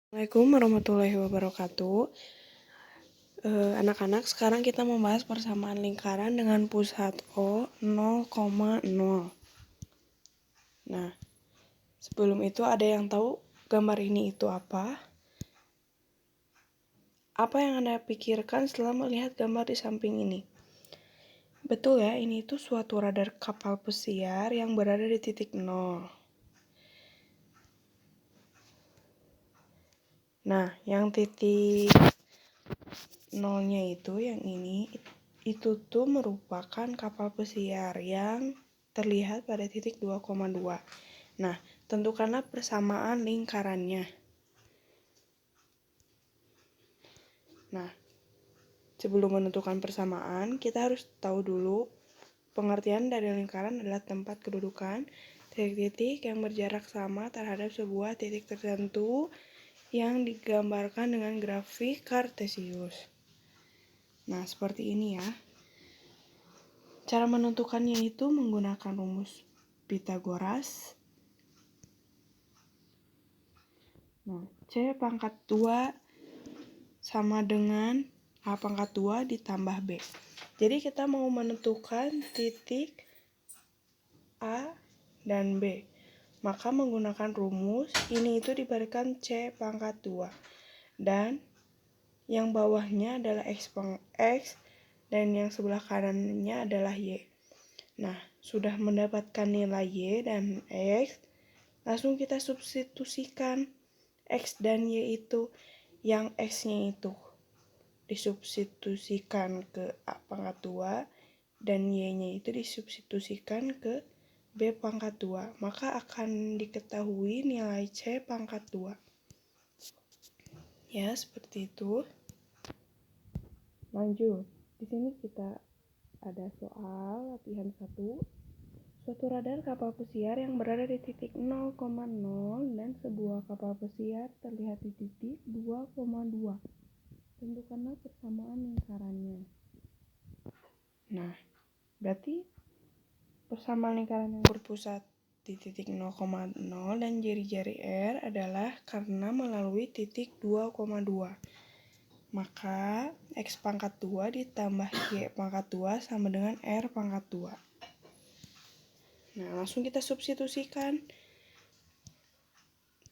Assalamualaikum warahmatullahi wabarakatuh. Anak-anak, sekarang kita membahas persamaan lingkaran dengan pusat O 0,0. Nah, sebelum itu ada yang tahu gambar ini itu apa? Apa yang Anda pikirkan setelah melihat gambar di samping ini? Betul ya, ini itu suatu radar kapal pesiar yang berada di titik 0. Nah, yang titik 0-nya itu, yang ini, itu tuh merupakan kapal pesiar yang terlihat pada titik 2,2. Nah, tentukanlah persamaan lingkarannya. Nah, sebelum menentukan persamaan, kita harus tahu dulu pengertian dari lingkaran adalah tempat kedudukan titik-titik yang berjarak sama terhadap sebuah titik tertentu yang digambarkan dengan grafik kartesius. Nah, seperti ini ya. Cara menentukannya itu menggunakan rumus Pythagoras. Nah, C pangkat 2 sama dengan A pangkat 2 ditambah B. Jadi kita mau menentukan titik A dan B. Maka menggunakan rumus, ini itu diberikan C pangkat 2. Dan yang bawahnya adalah X dan yang sebelah kanannya adalah Y. Nah, sudah mendapatkan nilai Y dan X, langsung kita substitusikan X dan Y itu. Yang X-nya itu disubstitusikan ke A pangkat 2 dan Y-nya itu disubstitusikan ke B pangkat 2. Maka akan diketahui nilai C pangkat 2. Ya, seperti itu. Lanjut. Di sini kita ada soal latihan 1. Suatu radar kapal pesiar yang berada di titik 0,0 dan sebuah kapal pesiar terlihat di titik 2,2. Tentukanlah persamaan lingkarannya. Nah, berarti persamaan lingkaran yang berpusat di titik 0,0 dan jari-jari R adalah karena melalui titik 2,2. Maka X pangkat 2 ditambah Y pangkat 2 sama dengan R pangkat 2. Nah, langsung kita substitusikan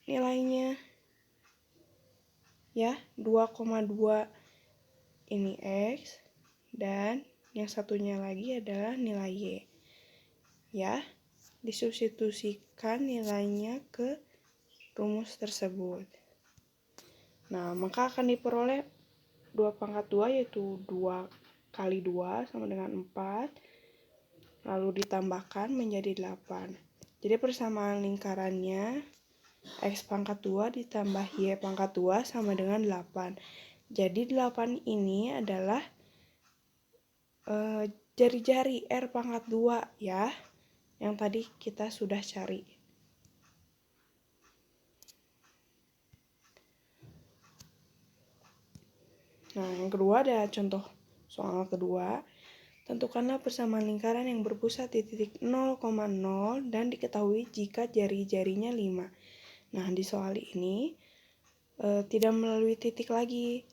nilainya. Ya, 2,2 ini X dan yang satunya lagi adalah nilai Y. Ya, disubstitusikan nilainya ke rumus tersebut. Nah, maka akan diperoleh 2 pangkat 2 yaitu 2 kali 2 sama dengan 4. Lalu ditambahkan menjadi 8. Jadi persamaan lingkarannya X pangkat 2 ditambah Y pangkat 2 sama dengan 8. Jadi 8 ini adalah jari-jari R pangkat 2 ya, yang tadi kita sudah cari. Nah, yang kedua ada contoh soal kedua. Tentukanlah persamaan lingkaran yang berpusat di titik 0,0 dan diketahui jika jari-jarinya 5. Nah, di soal ini tidak melalui titik lagi.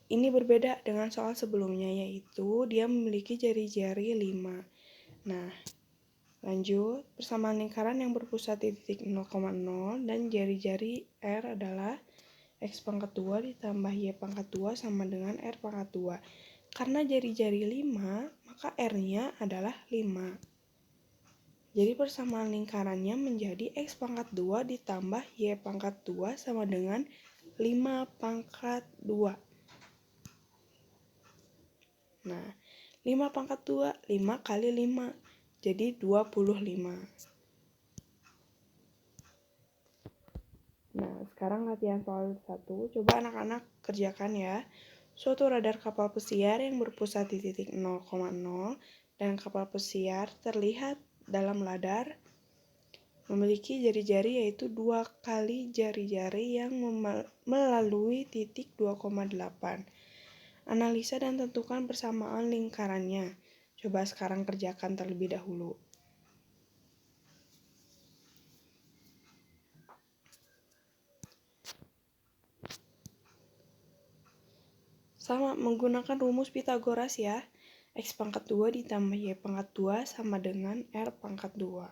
Ini berbeda dengan soal sebelumnya, yaitu dia memiliki jari-jari 5. Nah, lanjut. Persamaan lingkaran yang berpusat di titik 0,0 dan jari-jari R adalah X pangkat 2 ditambah Y pangkat 2 sama dengan R pangkat 2. Karena jari-jari 5, maka R-nya adalah 5. Jadi persamaan lingkarannya menjadi X pangkat 2 ditambah Y pangkat 2 sama dengan 5 pangkat 2. Nah, 5 pangkat 2, 5 kali 5. Jadi 25. Nah, sekarang latihan soal 1. Coba anak-anak kerjakan ya. Suatu radar kapal pesiar yang berpusat di titik 0,0 dan kapal pesiar terlihat dalam radar memiliki jari-jari yaitu 2 kali jari-jari yang melalui titik 2,8. Analisa dan tentukan persamaan lingkarannya. Coba sekarang kerjakan terlebih dahulu. Sama menggunakan rumus Pitagoras ya. X pangkat 2 ditambah Y pangkat 2 sama dengan R pangkat 2.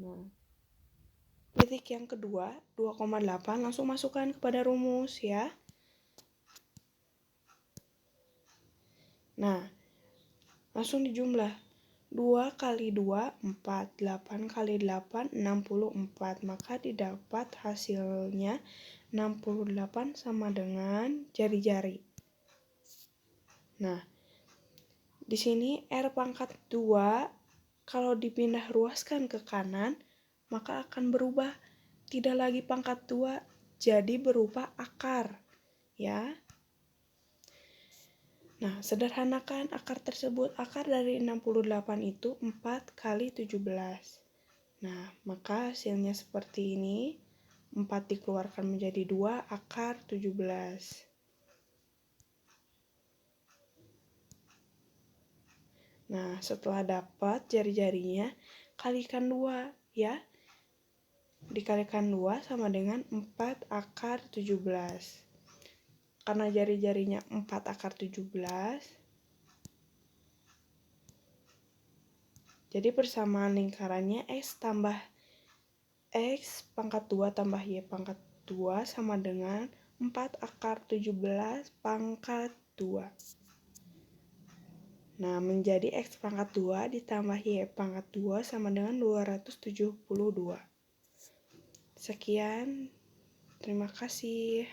Nah, titik yang kedua, 2,8 langsung masukkan kepada rumus ya. Nah, langsung dijumlah. 2 kali 2, 4. 8 kali 8, 64. Maka didapat hasilnya 68 sama dengan jari-jari. Nah, di sini R pangkat 2 kalau dipindah ruaskan ke kanan, maka akan berubah. Tidak lagi pangkat 2, jadi berupa akar. Ya. Nah, sederhanakan akar tersebut. Akar dari 68 itu 4 kali 17. Nah, maka hasilnya seperti ini. 4 dikeluarkan menjadi 2, akar 17. Nah, setelah dapat jari-jarinya, kalikan 2 ya. Dikalikan 2 sama dengan 4 akar 17. Karena jari-jarinya 4 akar 17, jadi persamaan lingkarannya X tambah X pangkat 2 tambah Y pangkat 2 sama dengan 4 akar 17 pangkat 2. Nah, menjadi X pangkat 2 ditambah Y pangkat 2 sama dengan 272. Sekian, terima kasih.